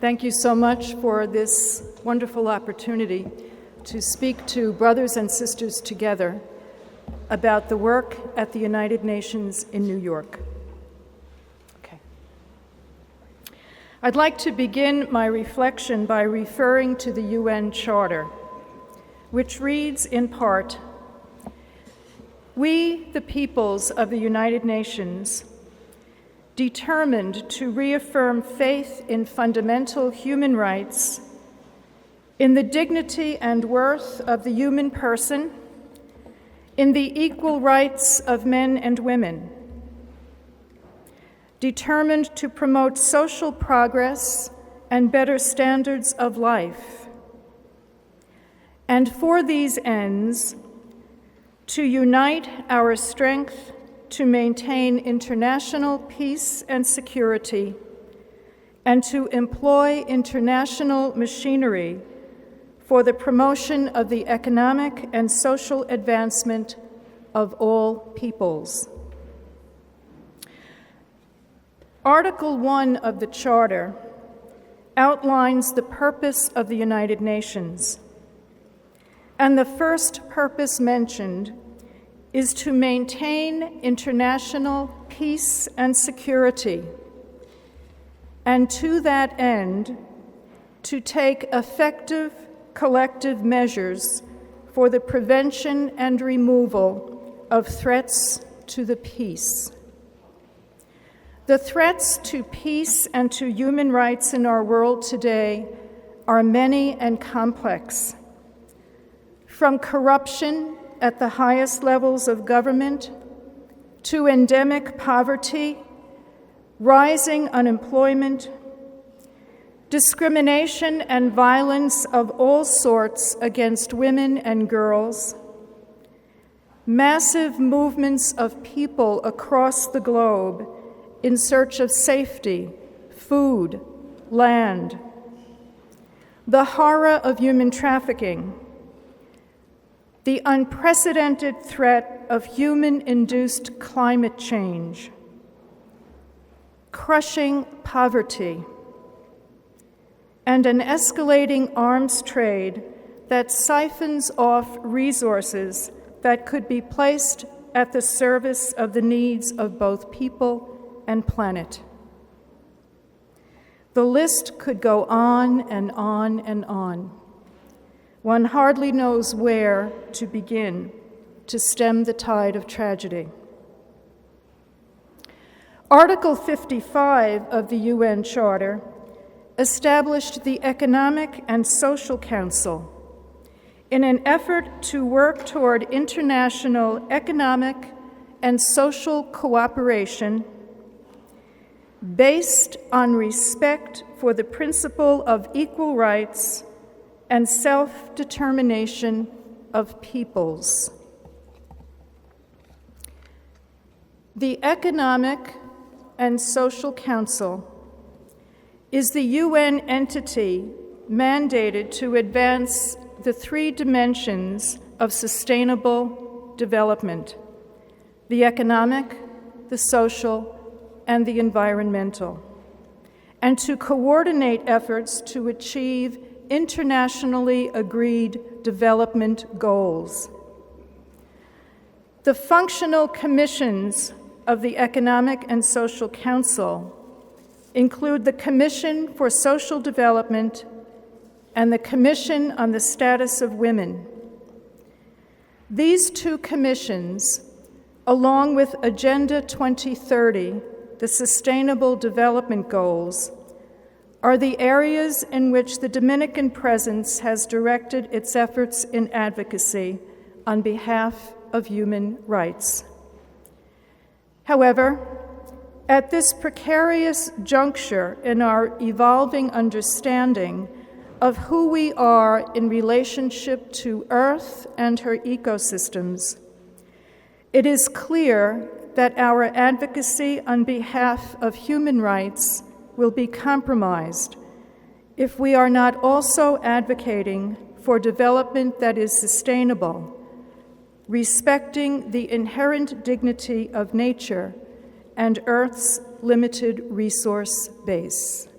Thank you so much for this wonderful opportunity to speak to brothers and sisters together about the work at the United Nations in New York. Okay. I'd like to begin my reflection by referring to the UN Charter, which reads in part, "We, the peoples of the United Nations, determined to reaffirm faith in fundamental human rights, in the dignity and worth of the human person, in the equal rights of men and women, determined to promote social progress and better standards of life, and for these ends, to unite our strength to maintain international peace and security, and to employ international machinery for the promotion of the economic and social advancement of all peoples." Article 1 of the Charter outlines the purpose of the United Nations, and the first purpose mentioned is to maintain international peace and security, and to that end, to take effective collective measures for the prevention and removal of threats to the peace. The threats to peace and to human rights in our world today are many and complex, from corruption at the highest levels of government, to endemic poverty, rising unemployment, discrimination and violence of all sorts against women and girls, massive movements of people across the globe in search of safety, food, land, the horror of human trafficking, the unprecedented threat of human-induced climate change, crushing poverty, and an escalating arms trade that siphons off resources that could be placed at the service of the needs of both people and planet. The list could go on and on and on. One hardly knows where to begin to stem the tide of tragedy. Article 55 of the UN Charter established the Economic and Social Council in an effort to work toward international economic and social cooperation based on respect for the principle of equal rights and self-determination of peoples. The Economic and Social Council is the UN entity mandated to advance the three dimensions of sustainable development: the economic, the social, and the environmental, and to coordinate efforts to achieve internationally agreed development goals. The functional commissions of the Economic and Social Council include the Commission for Social Development and the Commission on the Status of Women. These two commissions, along with Agenda 2030, the Sustainable Development Goals, are the areas in which the Dominican presence has directed its efforts in advocacy on behalf of human rights. However, at this precarious juncture in our evolving understanding of who we are in relationship to Earth and her ecosystems, it is clear that our advocacy on behalf of human rights will be compromised if we are not also advocating for development that is sustainable, respecting the inherent dignity of nature and Earth's limited resource base.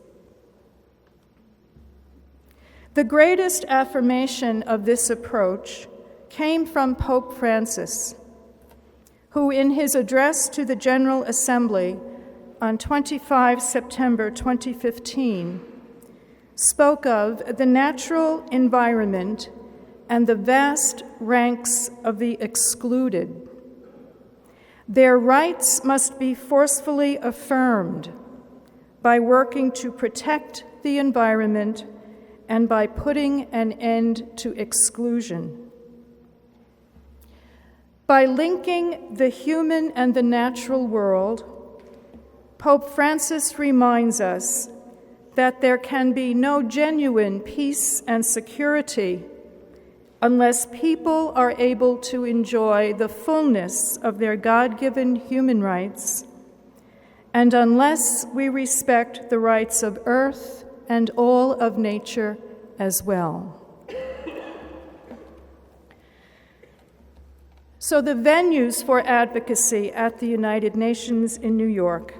The greatest affirmation of this approach came from Pope Francis, who in his address to the General Assembly on 25 September 2015 spoke of the natural environment and the vast ranks of the excluded. Their rights must be forcefully affirmed by working to protect the environment and by putting an end to exclusion. By linking the human and the natural world, Pope Francis reminds us that there can be no genuine peace and security unless people are able to enjoy the fullness of their God-given human rights, and unless we respect the rights of earth and all of nature as well. So the venues for advocacy at the United Nations in New York: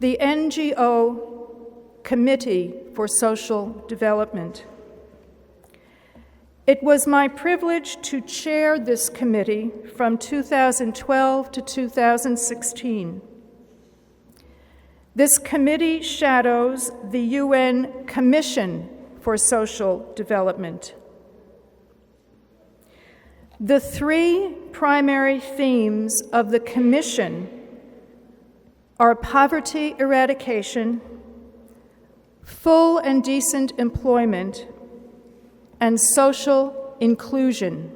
the NGO Committee for Social Development. It was my privilege to chair this committee from 2012 to 2016. This committee shadows the UN Commission for Social Development. The three primary themes of the Commission are poverty eradication, full and decent employment, and social inclusion.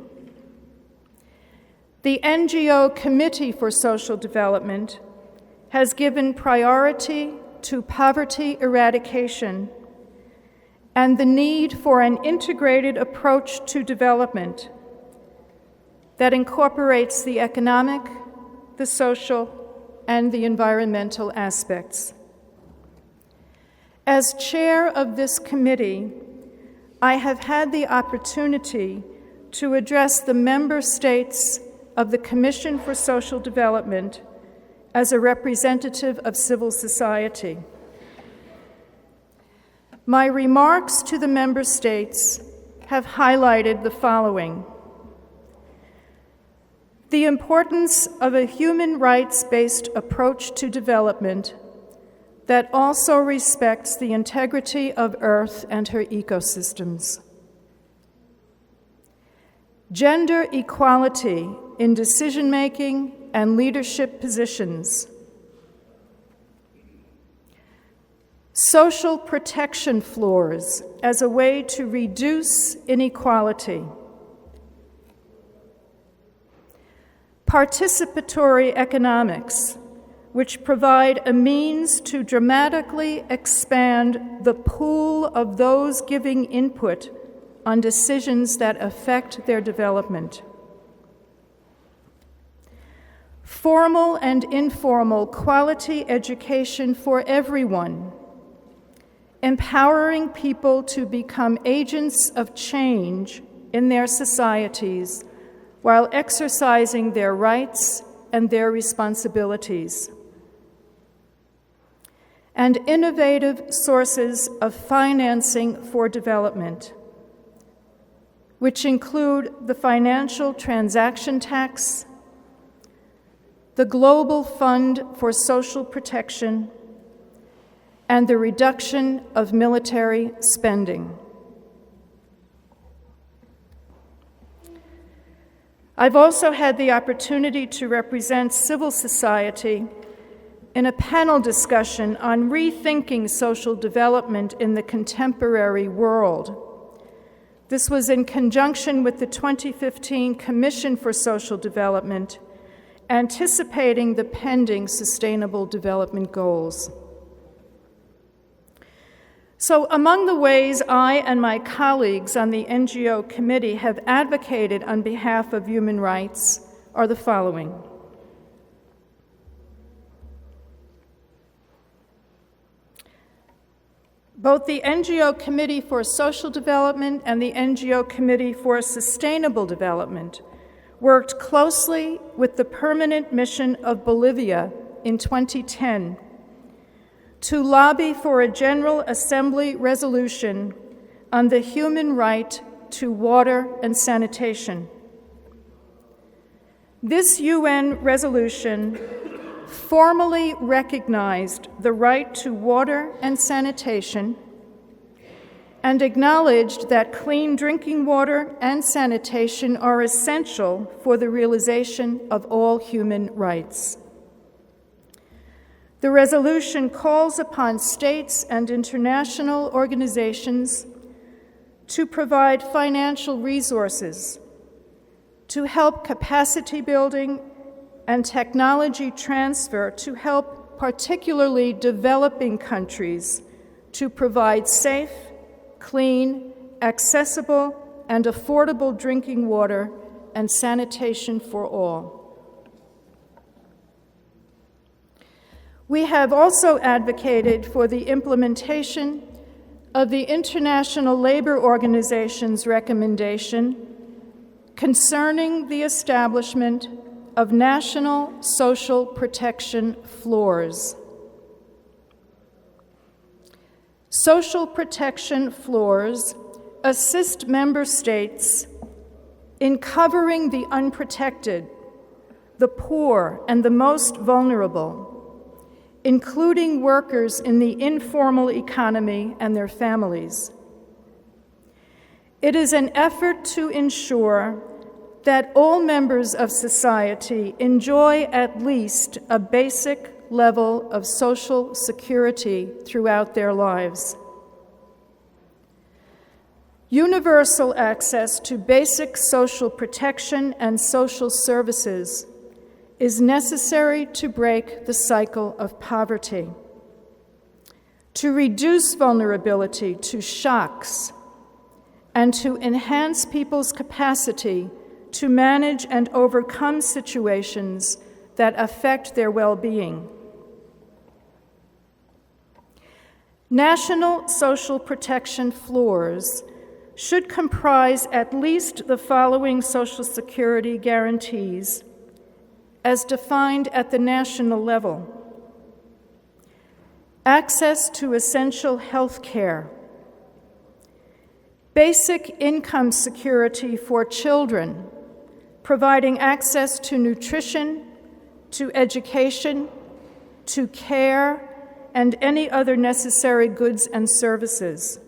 The NGO Committee for Social Development has given priority to poverty eradication and the need for an integrated approach to development that incorporates the economic, the social, and the environmental aspects. As chair of this committee, I have had the opportunity to address the member states of the Commission for Social Development as a representative of civil society. My remarks to the member states have highlighted the following: the importance of a human rights-based approach to development that also respects the integrity of Earth and her ecosystems. Gender equality in decision-making and leadership positions. Social protection floors as a way to reduce inequality. Participatory economics, which provide a means to dramatically expand the pool of those giving input on decisions that affect their development. Formal and informal quality education for everyone, empowering people to become agents of change in their societies while exercising their rights and their responsibilities. And innovative sources of financing for development, which include the financial transaction tax, the Global Fund for Social Protection, and the reduction of military spending. I've also had the opportunity to represent civil society in a panel discussion on rethinking social development in the contemporary world. This was in conjunction with the 2015 Commission for Social Development, anticipating the pending Sustainable Development Goals. So among the ways I and my colleagues on the NGO committee have advocated on behalf of human rights are the following. Both the NGO Committee for Social Development and the NGO Committee for Sustainable Development worked closely with the Permanent Mission of Bolivia in 2010 to lobby for a General Assembly resolution on the human right to water and sanitation. This UN resolution formally recognized the right to water and sanitation and acknowledged that clean drinking water and sanitation are essential for the realization of all human rights. The resolution calls upon states and international organizations to provide financial resources to help capacity building and technology transfer to help particularly developing countries to provide safe, clean, accessible, and affordable drinking water and sanitation for all. We have also advocated for the implementation of the International Labor Organization's recommendation concerning the establishment of national social protection floors. Social protection floors assist member states in covering the unprotected, the poor, and the most vulnerable, including workers in the informal economy and their families. It is an effort to ensure that all members of society enjoy at least a basic level of social security throughout their lives. Universal access to basic social protection and social services is necessary to break the cycle of poverty, to reduce vulnerability to shocks, and to enhance people's capacity to manage and overcome situations that affect their well-being. National social protection floors should comprise at least the following Social Security guarantees as defined at the national level: access to essential health care, basic income security for children, providing access to nutrition, to education, to care, and any other necessary goods and services.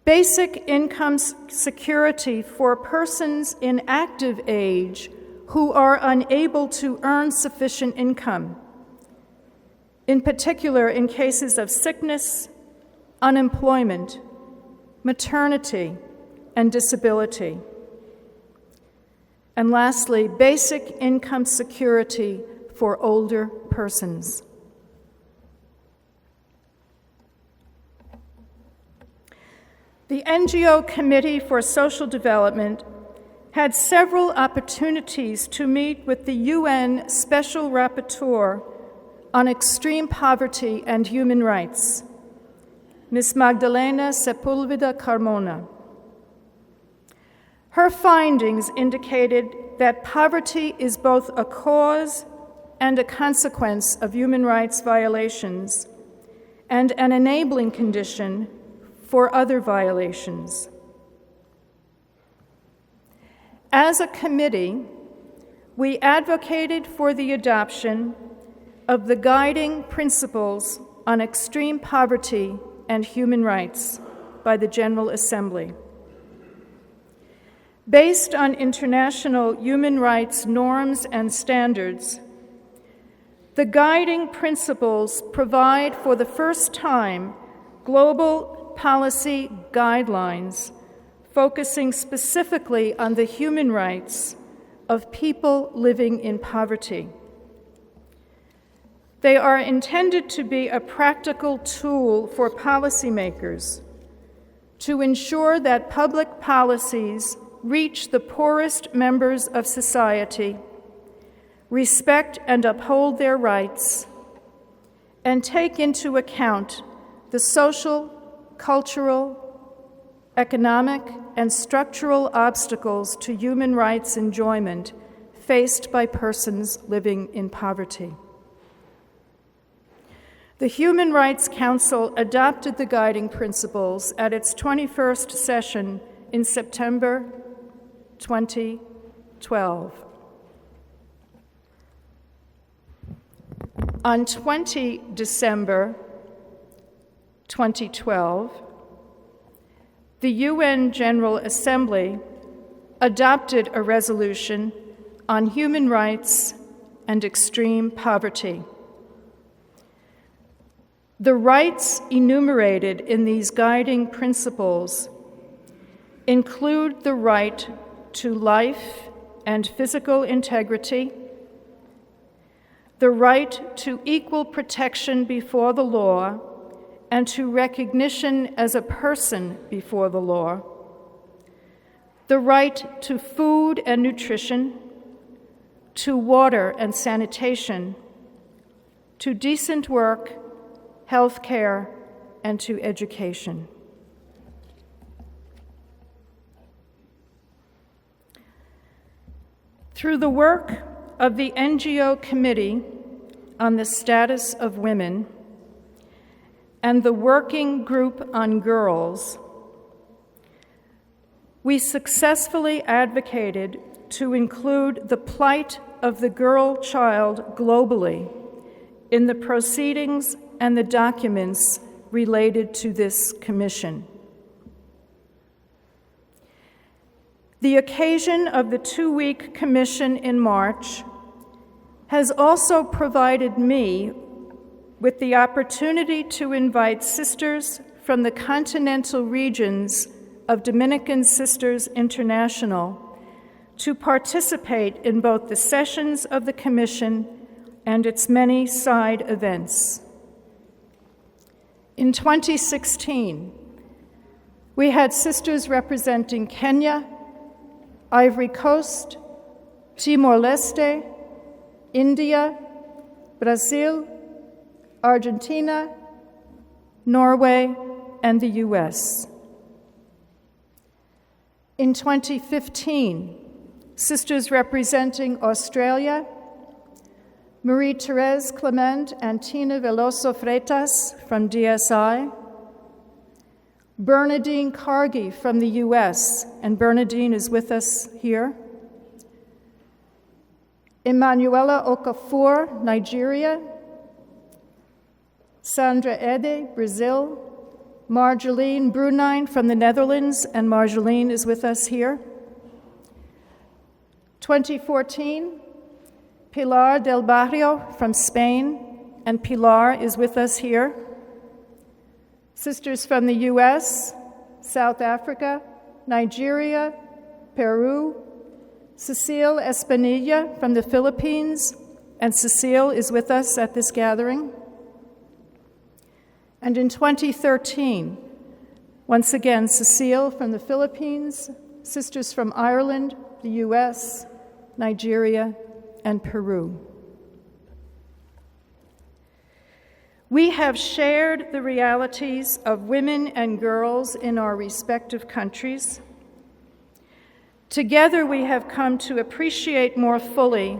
Basic income security for persons in active age who are unable to earn sufficient income, in particular in cases of sickness, unemployment, maternity, and disability. And lastly, basic income security for older persons. The NGO Committee for Social Development had several opportunities to meet with the UN Special Rapporteur on Extreme Poverty and Human Rights, Ms. Magdalena Sepulveda Carmona. Her findings indicated that poverty is both a cause and a consequence of human rights violations and an enabling condition for other violations. As a committee, we advocated for the adoption of the guiding principles on extreme poverty and human rights by the General Assembly. Based on international human rights norms and standards, the guiding principles provide for the first time global policy guidelines focusing specifically on the human rights of people living in poverty. They are intended to be a practical tool for policymakers to ensure that public policies reach the poorest members of society, respect and uphold their rights, and take into account the social, cultural, economic, and structural obstacles to human rights enjoyment faced by persons living in poverty. The Human Rights Council adopted the guiding principles at its 21st session in September 2012. On 20 December 2012, the UN General Assembly adopted a resolution on human rights and extreme poverty. The rights enumerated in these guiding principles include the right to life and physical integrity, the right to equal protection before the law and to recognition as a person before the law, the right to food and nutrition, to water and sanitation, to decent work, health care, and to education. Through the work of the NGO Committee on the Status of Women and the Working Group on Girls, we successfully advocated to include the plight of the girl child globally in the proceedings and the documents related to this commission. The occasion of the two-week commission in March has also provided me with the opportunity to invite sisters from the continental regions of Dominican Sisters International to participate in both the sessions of the commission and its many side events. In 2016, we had sisters representing Kenya, Ivory Coast, Timor-Leste, India, Brazil, Argentina, Norway, and the US. In 2015, sisters representing Australia, Marie-Therese Clement and Tina Veloso Freitas from DSI, Bernadine Cargi from the US, and Bernadine is with us here, Emanuela Okafor, Nigeria, Sandra Ede, Brazil, Marjolein Brunijn from the Netherlands, and Marjolein is with us here. 2014, Pilar del Barrio from Spain, and Pilar is with us here. Sisters from the US, South Africa, Nigeria, Peru, Cecile Espanilla from the Philippines, and Cecile is with us at this gathering. And in 2013, once again, Cecile from the Philippines, sisters from Ireland, the US, Nigeria, and Peru. We have shared the realities of women and girls in our respective countries. Together, we have come to appreciate more fully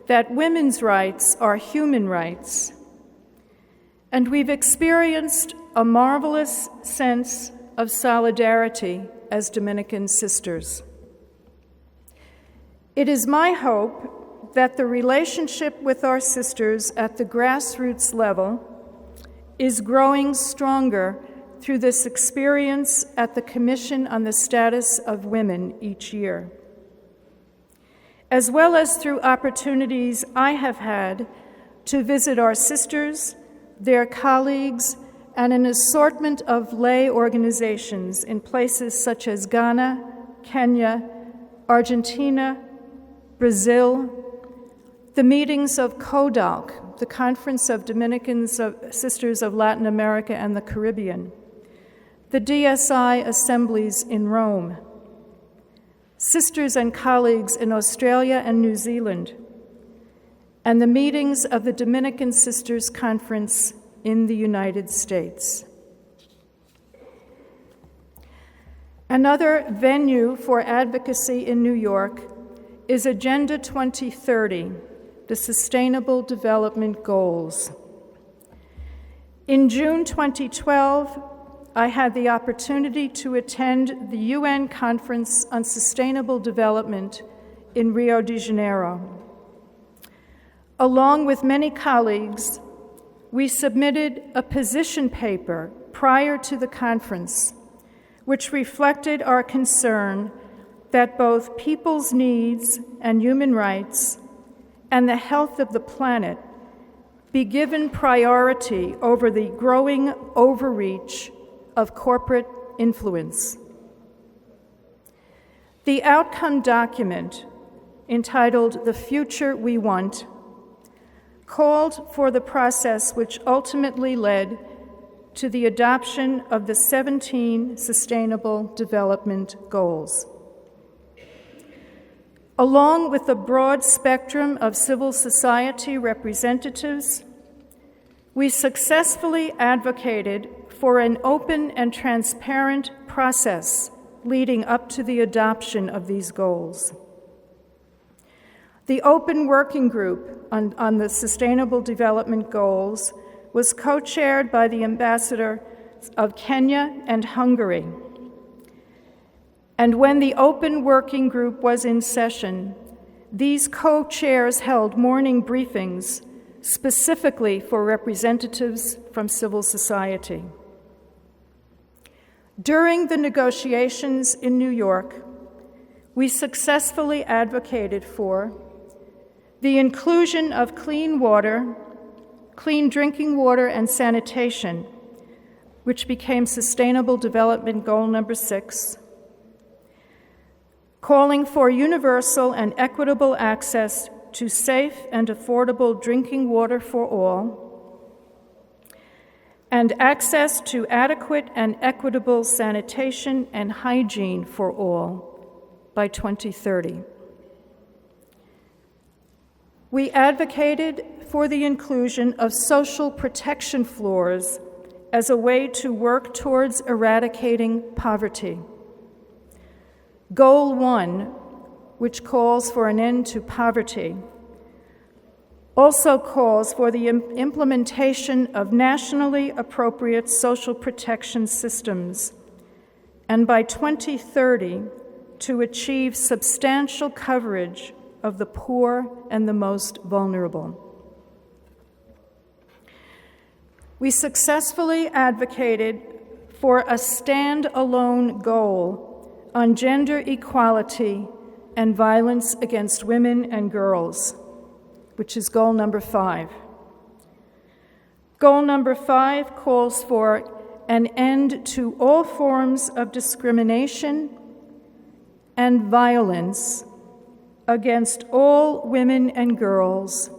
that women's rights are human rights, and we've experienced a marvelous sense of solidarity as Dominican sisters. It is my hope that the relationship with our sisters at the grassroots level is growing stronger through this experience at the Commission on the Status of Women each year, as well as through opportunities I have had to visit our sisters, their colleagues, and an assortment of lay organizations in places such as Ghana, Kenya, Argentina, Brazil, the meetings of CODALC, the Conference of Dominican Sisters of Latin America and the Caribbean, the DSI assemblies in Rome, sisters and colleagues in Australia and New Zealand, and the meetings of the Dominican Sisters Conference in the United States. Another venue for advocacy in New York is Agenda 2030, the Sustainable Development Goals. In June 2012, I had the opportunity to attend the UN Conference on Sustainable Development in Rio de Janeiro. Along with many colleagues, we submitted a position paper prior to the conference, which reflected our concern that both people's needs and human rights and the health of the planet be given priority over the growing overreach of corporate influence. The outcome document, entitled "The Future We Want," called for the process which ultimately led to the adoption of the 17 Sustainable Development Goals. Along with a broad spectrum of civil society representatives, we successfully advocated for an open and transparent process leading up to the adoption of these goals. The Open Working Group on the Sustainable Development Goals was co-chaired by the ambassador of Kenya and Hungary. And when the Open Working Group was in session, these co-chairs held morning briefings specifically for representatives from civil society. During the negotiations in New York, we successfully advocated for the inclusion of clean water, clean drinking water and sanitation, which became Sustainable Development Goal number 6, calling for universal and equitable access to safe and affordable drinking water for all, and access to adequate and equitable sanitation and hygiene for all by 2030. We advocated for the inclusion of social protection floors as a way to work towards eradicating poverty. Goal 1, which calls for an end to poverty, also calls for the implementation of nationally appropriate social protection systems, and by 2030, to achieve substantial coverage of the poor and the most vulnerable. We successfully advocated for a stand-alone goal on gender equality and violence against women and girls, which is goal number 5. Goal number 5 calls for an end to all forms of discrimination and violence against all women and girls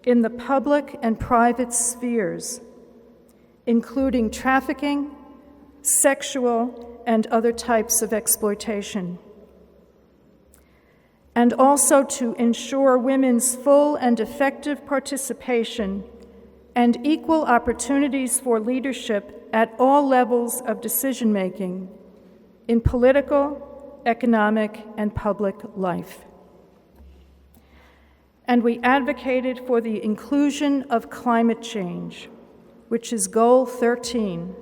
in the public and private spheres, including trafficking, sexual, and other types of exploitation. And also to ensure women's full and effective participation and equal opportunities for leadership at all levels of decision-making in political, economic, and public life. And we advocated for the inclusion of climate change, which is Goal 13,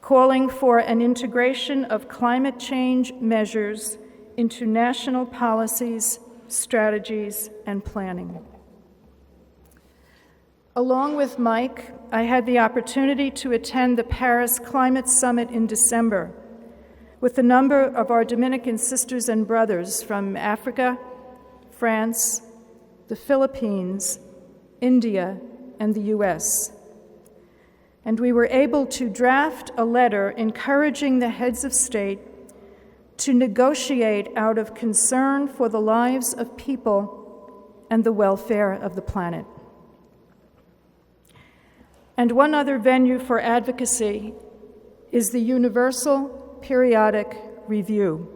calling for an integration of climate change measures into national policies, strategies, and planning. Along with Mike, I had the opportunity to attend the Paris Climate Summit in December with a number of our Dominican sisters and brothers from Africa, France, the Philippines, India, and the US. And we were able to draft a letter encouraging the heads of state to negotiate out of concern for the lives of people and the welfare of the planet. And one other venue for advocacy is the Universal Periodic Review,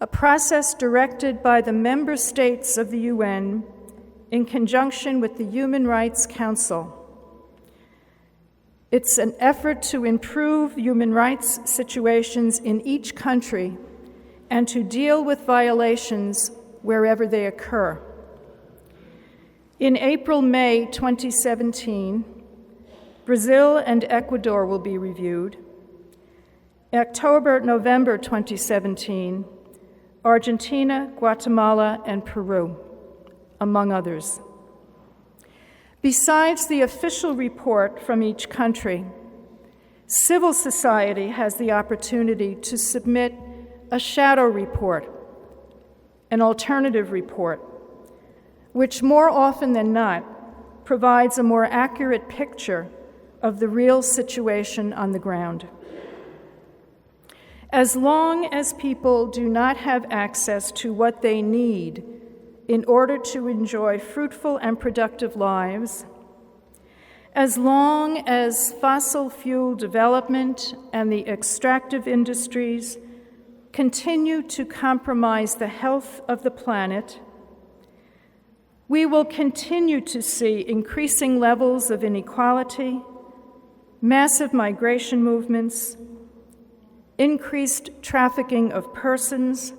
a process directed by the member states of the UN in conjunction with the Human Rights Council. It's an effort to improve human rights situations in each country and to deal with violations wherever they occur. In April-May 2017, Brazil and Ecuador will be reviewed. October-November 2017, Argentina, Guatemala, and Peru, among others. Besides the official report from each country, civil society has the opportunity to submit a shadow report, an alternative report, which more often than not provides a more accurate picture of the real situation on the ground. As long as people do not have access to what they need in order to enjoy fruitful and productive lives, as long as fossil fuel development and the extractive industries continue to compromise the health of the planet, we will continue to see increasing levels of inequality, massive migration movements, increased trafficking of persons,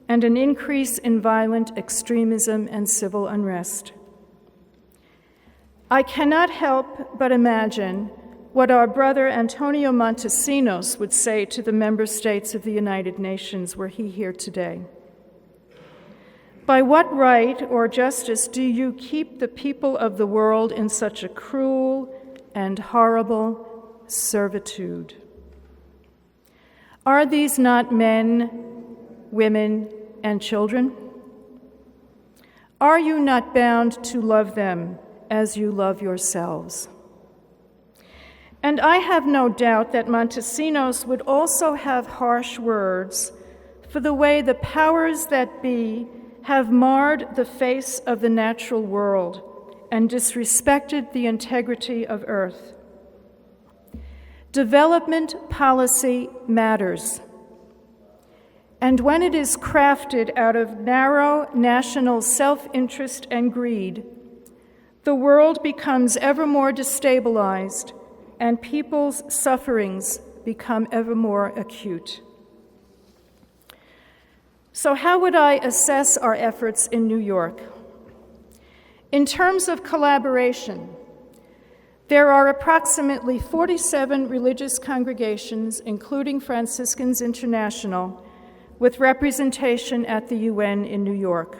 and an increase in violent extremism and civil unrest. I cannot help but imagine what our brother Antonio Montesinos would say to the member states of the United Nations were he here today. By what right or justice do you keep the people of the world in such a cruel and horrible servitude? Are these not men, women, and children? Are you not bound to love them as you love yourselves? And I have no doubt that Montesinos would also have harsh words for the way the powers that be have marred the face of the natural world and disrespected the integrity of Earth. Development policy matters. And when it is crafted out of narrow national self-interest and greed, the world becomes ever more destabilized and people's sufferings become ever more acute. So how would I assess our efforts in New York? In terms of collaboration, there are approximately 47 religious congregations, including Franciscans International, with representation at the UN in New York.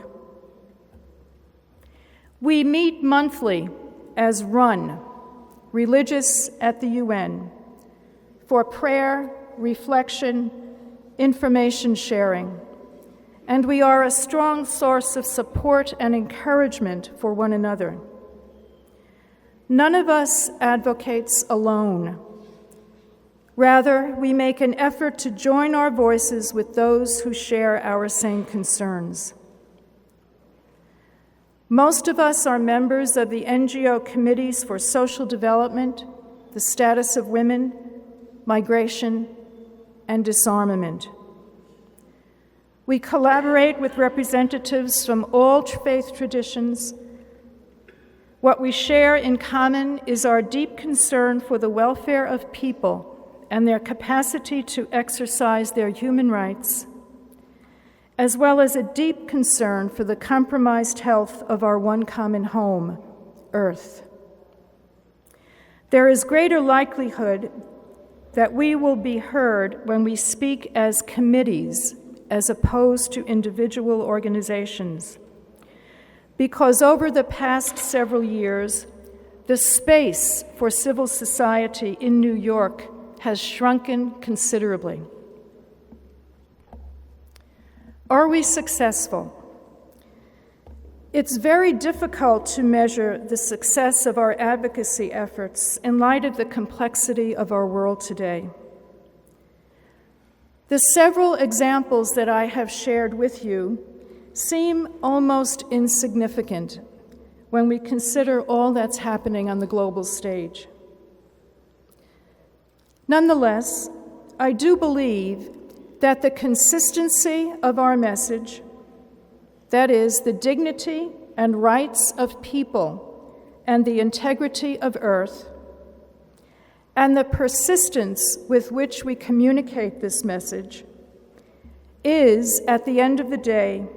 We meet monthly as RUN, Religious at the UN, for prayer, reflection, information sharing, and we are a strong source of support and encouragement for one another. None of us advocates alone. Rather, we make an effort to join our voices with those who share our same concerns. Most of us are members of the NGO Committees for Social Development, the Status of Women, Migration, and Disarmament. We collaborate with representatives from all faith traditions. What we share in common is our deep concern for the welfare of people and their capacity to exercise their human rights, as well as a deep concern for the compromised health of our one common home, Earth. There is greater likelihood that we will be heard when we speak as committees as opposed to individual organizations, because over the past several years, the space for civil society in New York has shrunken considerably. Are we successful? It's very difficult to measure the success of our advocacy efforts in light of the complexity of our world today. The several examples that I have shared with you seem almost insignificant when we consider all that's happening on the global stage. Nonetheless, I do believe that the consistency of our message, that is, the dignity and rights of people and the integrity of Earth, and the persistence with which we communicate this message, is, at the end of the day,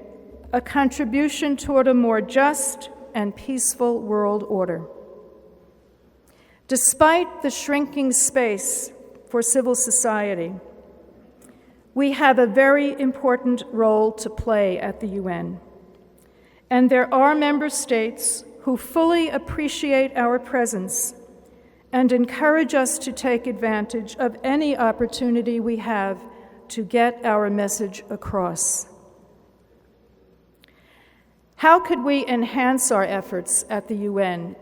a contribution toward a more just and peaceful world order. Despite the shrinking space for civil society, we have a very important role to play at the UN, and there are member states who fully appreciate our presence and encourage us to take advantage of any opportunity we have to get our message across. How could we enhance our efforts at the UN?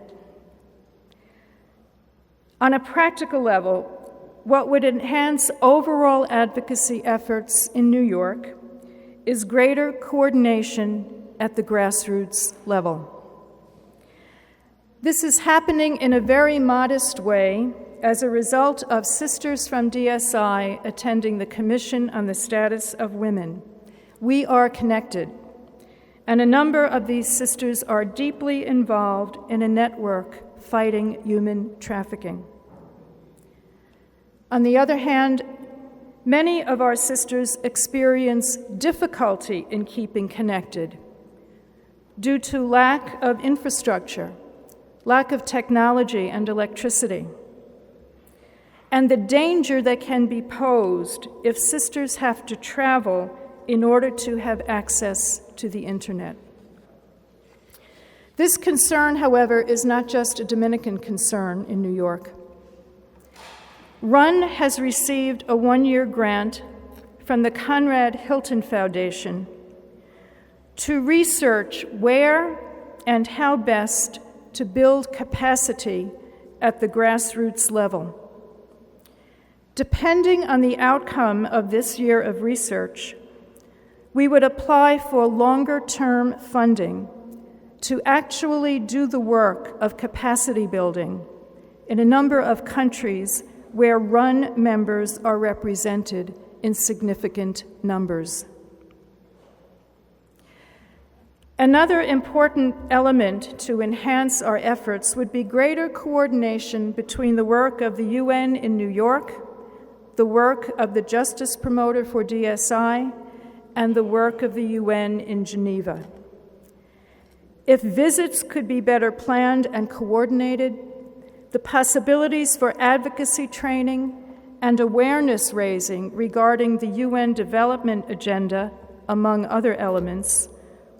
On a practical level, what would enhance overall advocacy efforts in New York is greater coordination at the grassroots level. This is happening in a very modest way as a result of sisters from DSI attending the Commission on the Status of Women. We are connected, and a number of these sisters are deeply involved in a network fighting human trafficking. On the other hand, many of our sisters experience difficulty in keeping connected due to lack of infrastructure, lack of technology and electricity, and the danger that can be posed if sisters have to travel in order to have access to the internet. This concern, however, is not just a Dominican concern in New York. RUN has received a one-year grant from the Conrad Hilton Foundation to research where and how best to build capacity at the grassroots level. Depending on the outcome of this year of research, we would apply for longer-term funding to actually do the work of capacity building in a number of countries where RUN members are represented in significant numbers. Another important element to enhance our efforts would be greater coordination between the work of the UN in New York, the work of the Justice Promoter for DSI, and the work of the UN in Geneva. If visits could be better planned and coordinated, the possibilities for advocacy training and awareness raising regarding the UN Development Agenda, among other elements,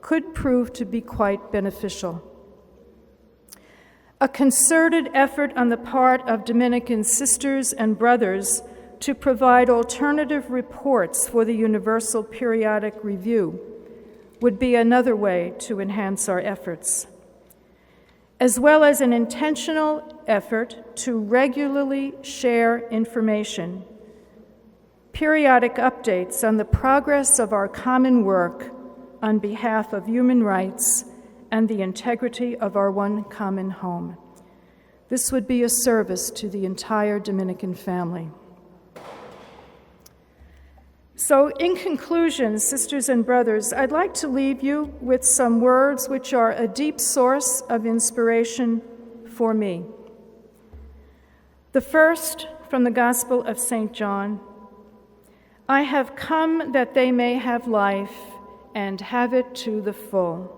could prove to be quite beneficial. A concerted effort on the part of Dominican sisters and brothers to provide alternative reports for the Universal Periodic Review would be another way to enhance our efforts, as well as an intentional effort to regularly share information, periodic updates on the progress of our common work on behalf of human rights and the integrity of our one common home. This would be a service to the entire Dominican family. So, in conclusion, sisters and brothers, I'd like to leave you with some words which are a deep source of inspiration for me. The first from the Gospel of St. John: I have come that they may have life and have it to the full.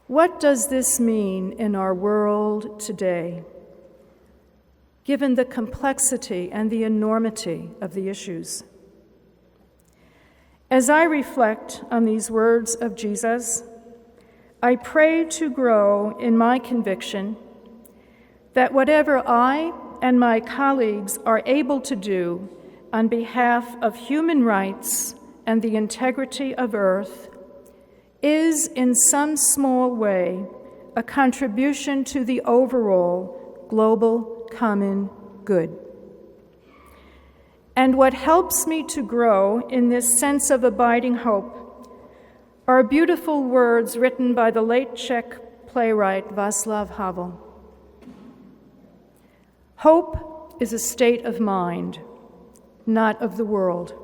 What does this mean in our world today, given the complexity and the enormity of the issues? As I reflect on these words of Jesus, I pray to grow in my conviction that whatever I and my colleagues are able to do on behalf of human rights and the integrity of Earth is, in some small way, a contribution to the overall global common good. And what helps me to grow in this sense of abiding hope are beautiful words written by the late Czech playwright Václav Havel. Hope is a state of mind, not of the world.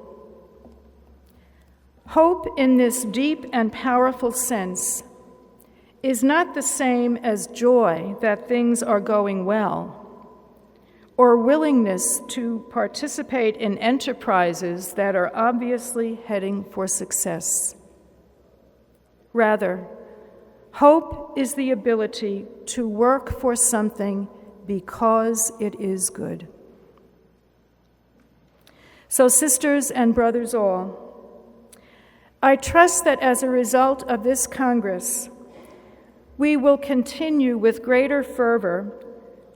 Hope in this deep and powerful sense is not the same as joy that things are going well, or willingness to participate in enterprises that are obviously heading for success. Rather, hope is the ability to work for something because it is good. So, sisters and brothers all, I trust that as a result of this Congress, we will continue with greater fervor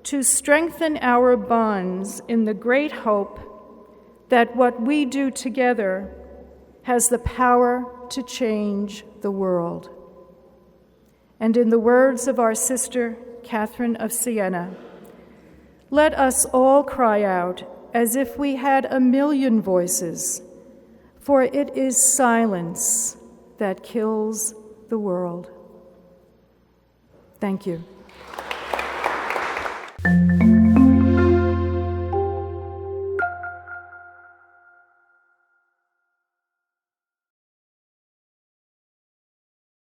to strengthen our bonds in the great hope that what we do together has the power to change the world. And in the words of our sister Catherine of Siena, let us all cry out as if we had 1,000,000 voices, for it is silence that kills the world. Thank you.